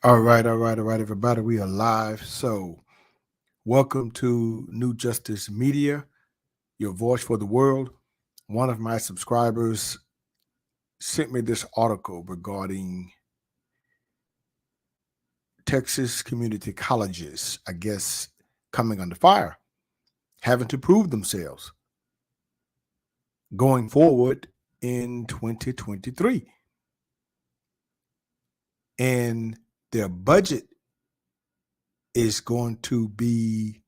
All right, everybody. We are live. So, welcome to New Justice Media, your voice for the world. One of my subscribers sent me this article regarding Texas community colleges, I guess, coming under fire, having to prove themselves going forward in 2023. And their budget is going to be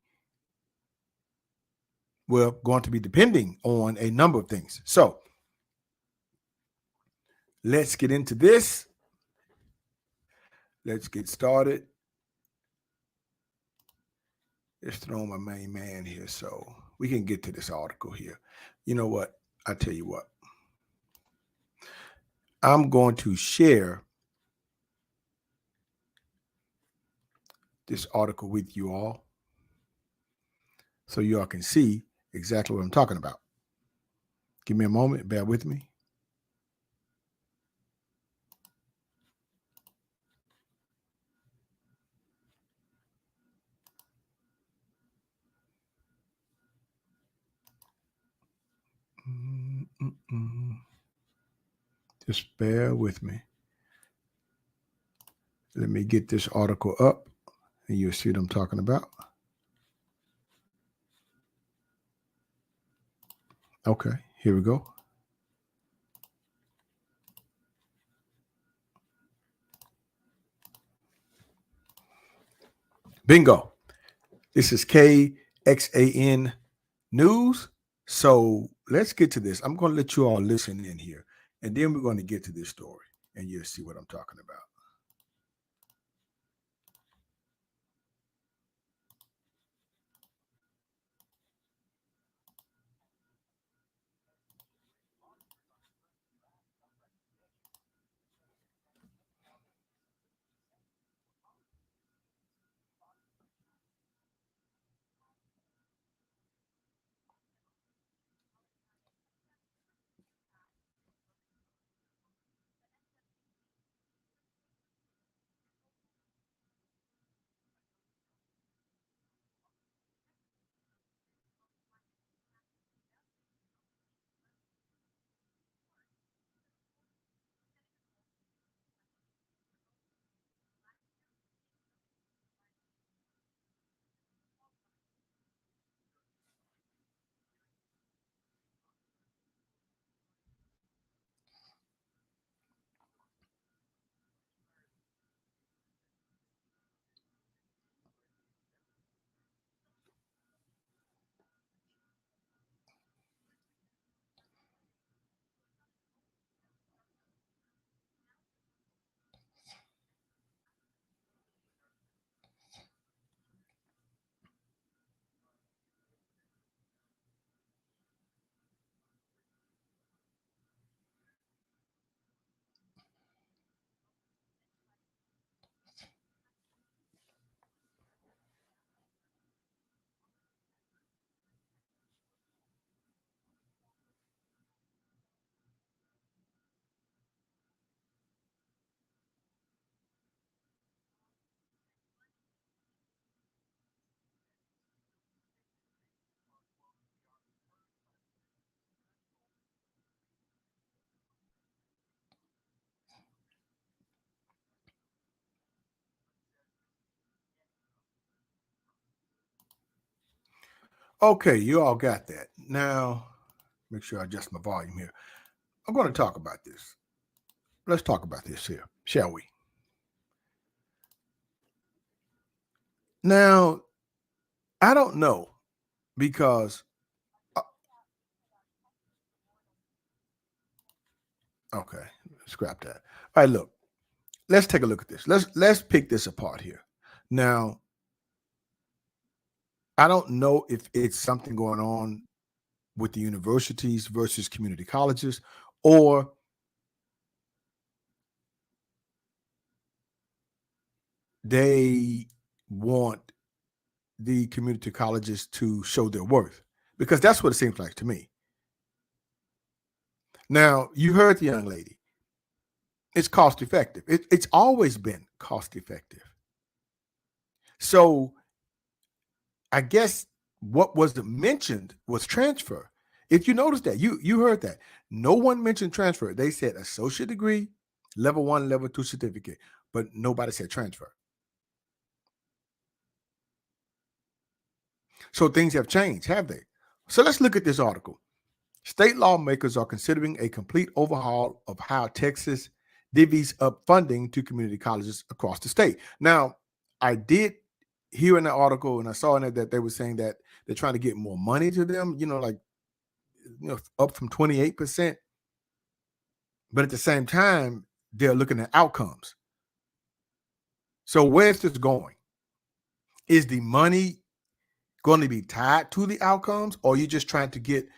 depending on a number of things. So, let's get into this. Let's get started. Let's throw my main man here so we can get to this article here. You know what? I tell you what. I'm going to share this article with you all so you all can see exactly what I'm talking about. Give me a moment. Bear with me. Just bear with me. Let me get this article up and you'll see what I'm talking about. Okay, here we go. Bingo. This is KXAN News. So let's get to this. I'm going to let you all listen in here, and then we're going to get to this story, and you'll see what I'm talking about. Okay, you all got that. Now, make sure I adjust my volume here. I'm going to talk about this. Let's talk about this here, shall we? Now, I don't know because uh, okay, scrap that. All right, look. Let's take a look at this. Let's pick this apart here. Now, I don't know if it's something going on with the universities versus community colleges, or they want the community colleges to show their worth, because that's what it seems like to me. Now, you heard the young lady. It's cost effective. It's always been cost effective. So I guess what wasn't mentioned was transfer. If you notice that, you heard that. No one mentioned transfer. They said associate degree, level 1, level 2 certificate, but nobody said transfer. So things have changed, have they? So let's look at this article. State lawmakers are considering a complete overhaul of how Texas divvies up funding to community colleges across the state. Now, I did hear in the article, and I saw in it that they were saying that they're trying to get more money to them, like up from 28%. But at the same time, they're looking at outcomes. So where's this going? Is the money going to be tied to the outcomes, or are you just trying to get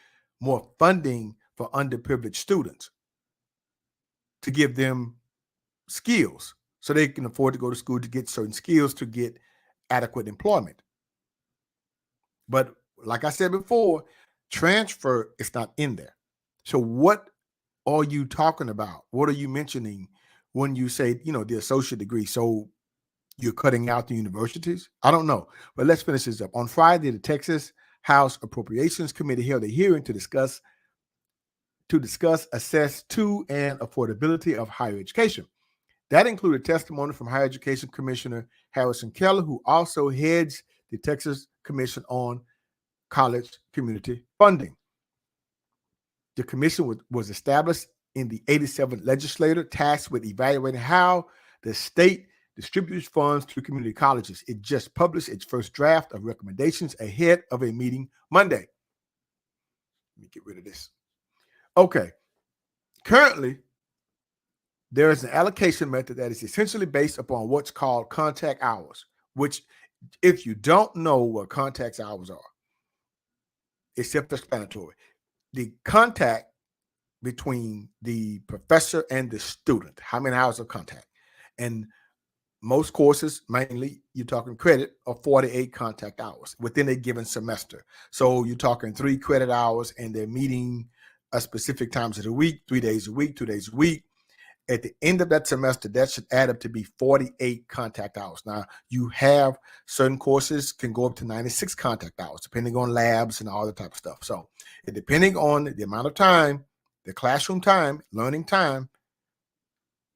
more funding for underprivileged students to give them skills so they can afford to go to school to get certain skills to get adequate employment? But like I said before, transfer is not in there. So what are you talking about? What are you mentioning when you say, the associate degree? So you're cutting out the universities? I don't know. But let's finish this up. On Friday, the Texas House Appropriations Committee held a hearing to discuss access to and affordability of higher education. That included testimony from Higher Education Commissioner Harrison Keller, who also heads the Texas Commission on College Community Funding. The commission was established in the 87th legislature, tasked with evaluating how the state distributes funds to community colleges. It just published its first draft of recommendations ahead of a meeting Monday. Let me get rid of this. Okay. Currently, there is an allocation method that is essentially based upon what's called contact hours, which, if you don't know what contact hours are, it's self-explanatory. The contact between the professor and the student, how many hours of contact. And most courses, mainly you're talking credit, are 48 contact hours within a given semester. So you're talking 3 credit hours, and they're meeting a specific times of the week, 3 days a week, 2 days a week. At the end of that semester, that should add up to be 48 contact hours. Now, you have certain courses can go up to 96 contact hours, depending on labs and all that type of stuff. So depending on the amount of time, the classroom time, learning time,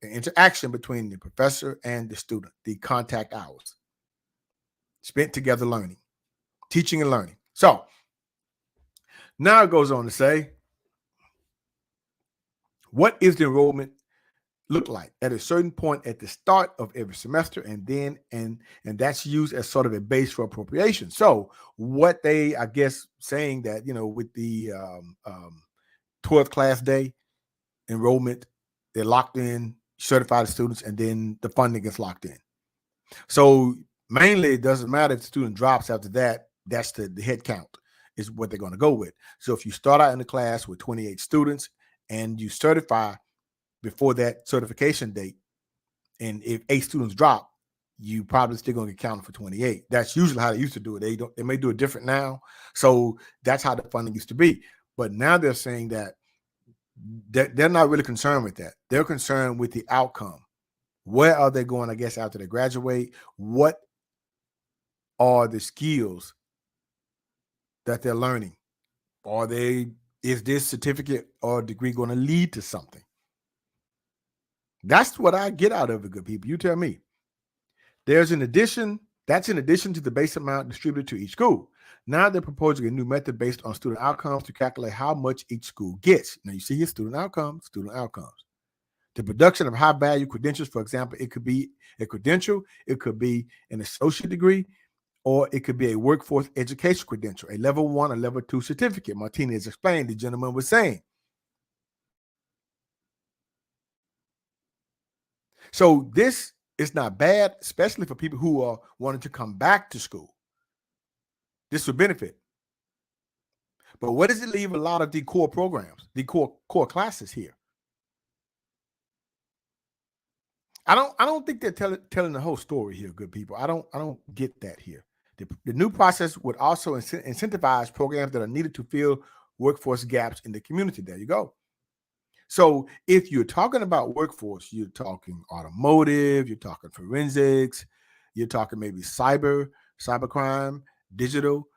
the interaction between the professor and the student, the contact hours spent together learning, teaching and learning. So now it goes on to say, what is the enrollment look like at a certain point at the start of every semester, and then and that's used as sort of a base for appropriation. So what they, I guess, saying that, with the 12th class day enrollment, they're locked in, certified students, and then the funding gets locked in. So mainly it doesn't matter if the student drops after that. That's the head count is what they're going to go with. So if you start out in the class with 28 students and you certify before that certification date, and if 8 students drop, you probably still going to get counted for 28. That's usually how they used to do it. They may do it different now. So that's how the funding used to be. But now they're saying that they're not really concerned with that. They're concerned with the outcome. Where are they going, I guess, after they graduate? What are the skills that they're learning? Is this certificate or degree going to lead to something? That's what I get out of it, good people. You tell me. That's in addition to the base amount distributed to each school. Now they're proposing a new method based on student outcomes to calculate how much each school gets. Now you see here, student outcomes. The production of high value credentials, for example, it could be a credential, it could be an associate degree, or it could be a workforce education credential, a level 1 or level 2 certificate. Martinez explained, the gentleman was saying. So this is not bad, especially for people who are wanting to come back to school. This would benefit. But where does it leave a lot of the core programs, the core classes here? I don't think they're telling the whole story here, good people. I don't get that here. The new process would also incentivize programs that are needed to fill workforce gaps in the community. There you go. So if you're talking about workforce, you're talking automotive, you're talking forensics, you're talking maybe cybercrime, digital,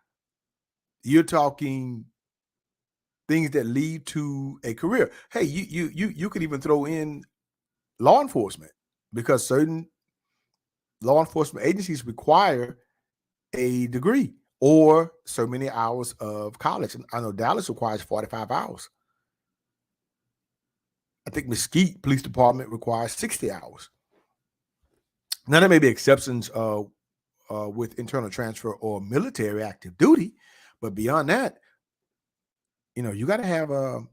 you're talking things that lead to a career. Hey, you could even throw in law enforcement, because certain law enforcement agencies require a degree or so many hours of college. And I know Dallas requires 45 hours. I think Mesquite Police Department requires 60 hours. Now, there may be exceptions with internal transfer or military active duty, but beyond that, you got to have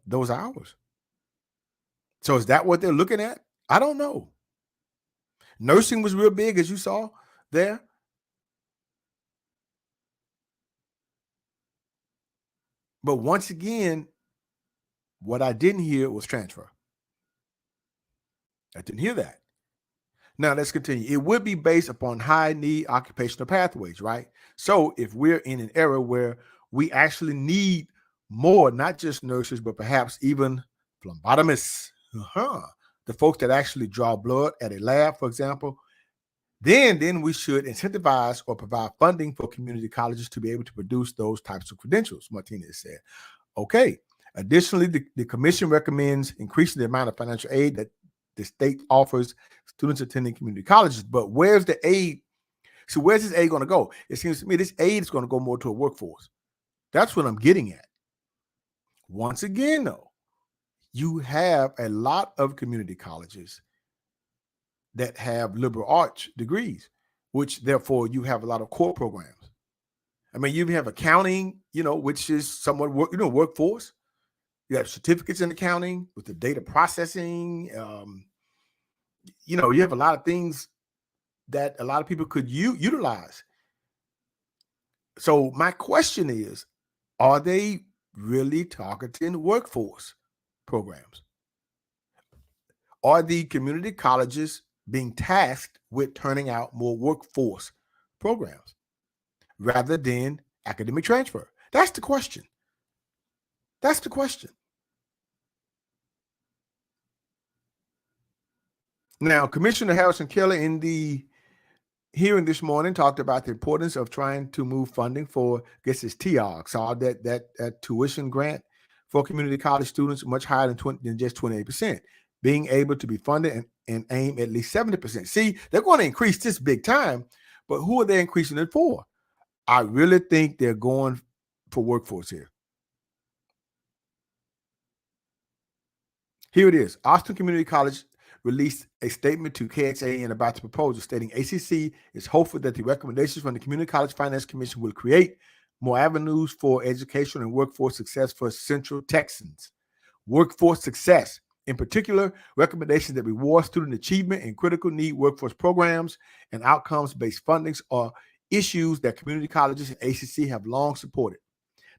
those hours. So is that what they're looking at? I don't know. Nursing was real big, as you saw there. But once again, what I didn't hear was transfer. I didn't hear that. Now let's continue. It would be based upon high need occupational pathways, right? So if we're in an era where we actually need more, not just nurses, but perhaps even phlebotomists, the folks that actually draw blood at a lab, for example, then we should incentivize or provide funding for community colleges to be able to produce those types of credentials, Martinez said. Okay. Additionally, the commission recommends increasing the amount of financial aid that the state offers students attending community colleges. But where's the aid? So where's this aid going to go? It seems to me this aid is going to go more to a workforce. That's what I'm getting at. Once again, though, you have a lot of community colleges that have liberal arts degrees, which therefore you have a lot of core programs. I mean, you have accounting, which is somewhat workforce. You have certificates in accounting with the data processing. You have a lot of things that a lot of people could utilize. So my question is, are they really targeting workforce programs? Are the community colleges being tasked with turning out more workforce programs rather than academic transfer? That's the question. That's the question. Now, Commissioner Harrison Kelly in the hearing this morning talked about the importance of trying to move funding for, I guess it's TIOG, so that tuition grant for community college students much higher than just 28%, being able to be funded and aim at least 70%. See, they're going to increase this big time, but who are they increasing it for? I really think they're going for workforce here. Here it is. Austin Community College released a statement to KXAN about the proposal, stating ACC is hopeful that the recommendations from the Community College Finance Commission will create more avenues for education and workforce success for Central Texans. Workforce success, in particular, recommendations that reward student achievement in critical need workforce programs and outcomes-based fundings are issues that community colleges and ACC have long supported.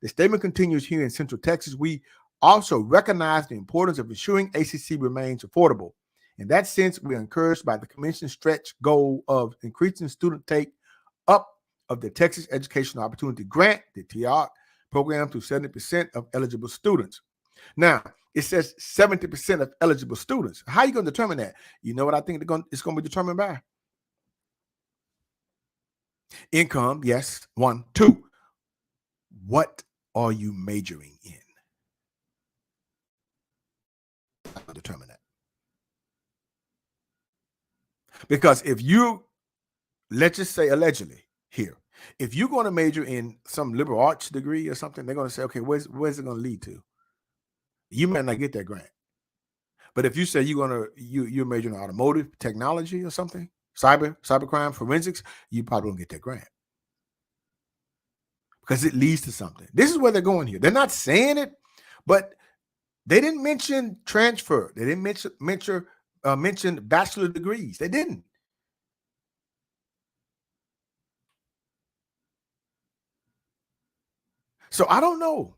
The statement continues, here in Central Texas, we also recognize the importance of ensuring ACC remains affordable. In that sense, we are encouraged by the Commission's stretch goal of increasing student take up of the Texas Educational Opportunity Grant, the TIOG program, to 70% of eligible students. Now, it says 70% of eligible students. How are you going to determine that? You know what I think it's going to be determined by? Income, yes. 1, 2. What are you majoring in? I'll determine that. Because if you, let's just say allegedly here, if you're going to major in some liberal arts degree or something, they're going to say, okay, where's it going to lead to? You might not get that grant. But if you say you're majoring in automotive technology or something, cybercrime, forensics, you probably won't get that grant. Because it leads to something. This is where they're going here. They're not saying it, but they didn't mention transfer. They didn't mention bachelor degrees. They didn't. So I don't know.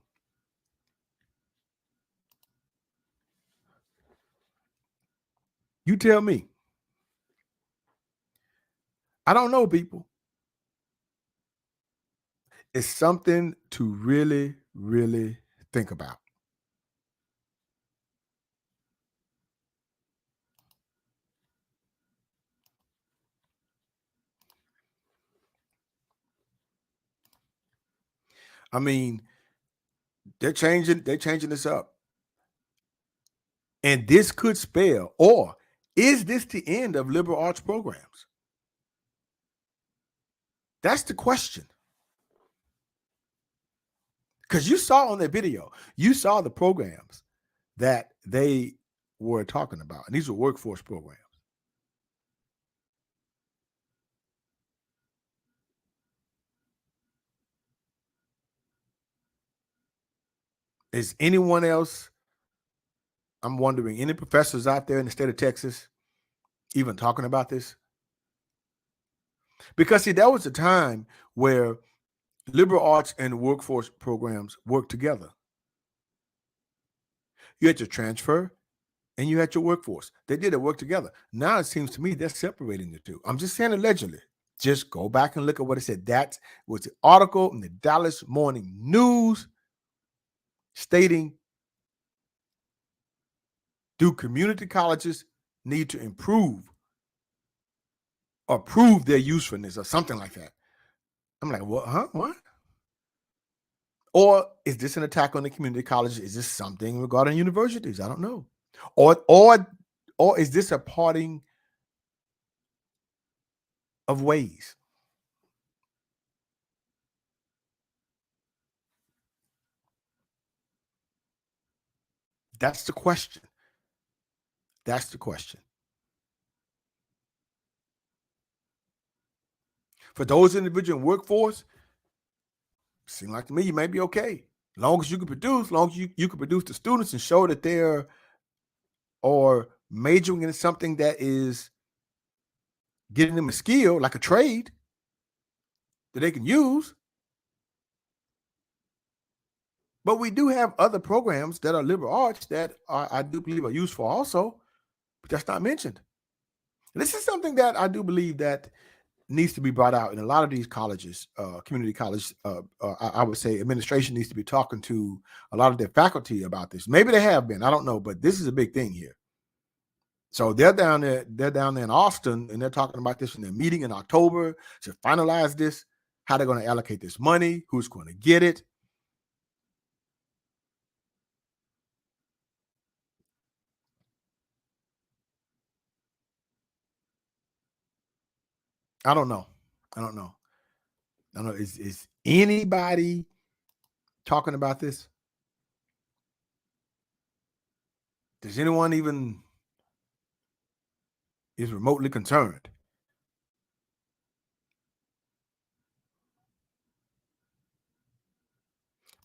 You tell me. I don't know, people. It's something to really, really think about. I mean, they're changing this up. And this could spell, or is this the end of liberal arts programs? That's the question. Because you saw on that video, you saw the programs that they were talking about. And these were workforce programs. Is anyone else, I'm wondering, any professors out there in the state of Texas even talking about this? Because see, that was a time where liberal arts and workforce programs worked together. You had your transfer and you had your workforce. They did it work together. Now it seems to me they're separating the two. I'm just saying allegedly. Just go back and look at what it said. That was the article in the Dallas Morning News stating, do community colleges need to improve or prove their usefulness or something like that? I'm like, what? Huh? What? Or is this an attack on the community colleges? Is this something regarding universities? I don't know. Or is this a parting of ways? That's the question. That's the question. For those individual workforce, seem like to me you may be okay. Long as you can produce, long as you can produce the students and show that they're or majoring in something that is getting them a skill, like a trade that they can use. But we do have other programs that are liberal arts that I do believe are useful also, but that's not mentioned. And this is something that I do believe that needs to be brought out in a lot of these colleges, community college. I would say administration needs to be talking to a lot of their faculty about this. Maybe they have been, I don't know, but this is a big thing here. So they're down there in Austin, and they're talking about this in their meeting in October to finalize this, how they're going to allocate this money, who's going to get it. I don't know. I don't know. Is anybody talking about this? Does anyone even is remotely concerned?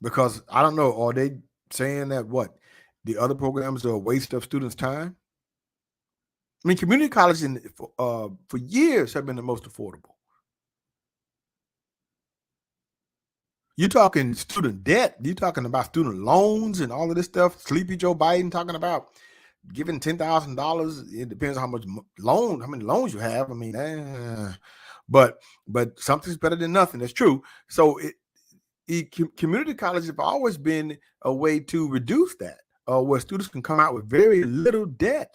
Because I don't know, are they saying that what the other programs are a waste of students' time? I mean, community colleges for years have been the most affordable. You're talking student debt. You're talking about student loans and all of this stuff. Sleepy Joe Biden talking about giving $10,000. It depends on how many loans you have. I mean, but something's better than nothing. That's true. So community colleges have always been a way to reduce that, where students can come out with very little debt.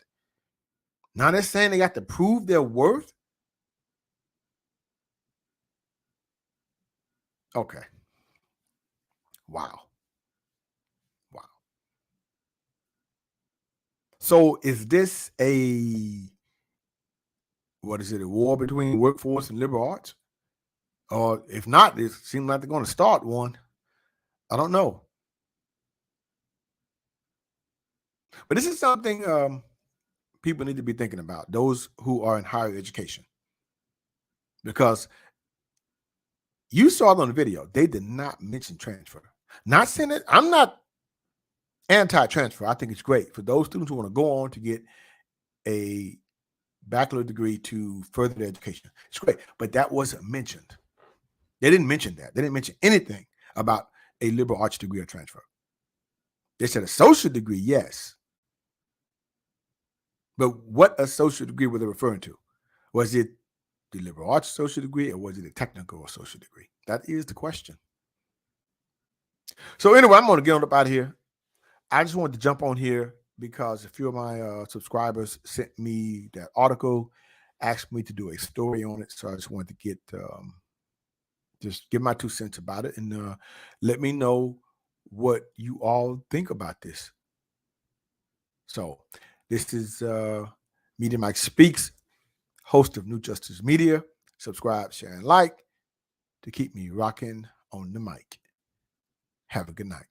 Now they're saying they got to prove their worth. Okay. Wow. Wow. So is this what is it, a war between workforce and liberal arts? Or if not, it seems like they're going to start one. I don't know. But this is something people need to be thinking about, those who are in higher education. Because you saw it on the video, they did not mention transfer. Not saying it, I'm not anti-transfer. I think it's great for those students who want to go on to get a bachelor degree to further their education. It's great, but that wasn't mentioned. They didn't mention that. They didn't mention anything about a liberal arts degree or transfer. They said associate degree, yes. But what associate degree were they referring to? Was it the liberal arts associate degree or was it a technical associate degree? That is the question. So anyway, I'm going to get on up out of here. I just wanted to jump on here because a few of my subscribers sent me that article, asked me to do a story on it. So I just wanted to get just give my 2 cents about it, and let me know what you all think about this. So this is Media Mike Speaks, host of New Justice Media. Subscribe, share, and like to keep me rocking on the mic. Have a good night.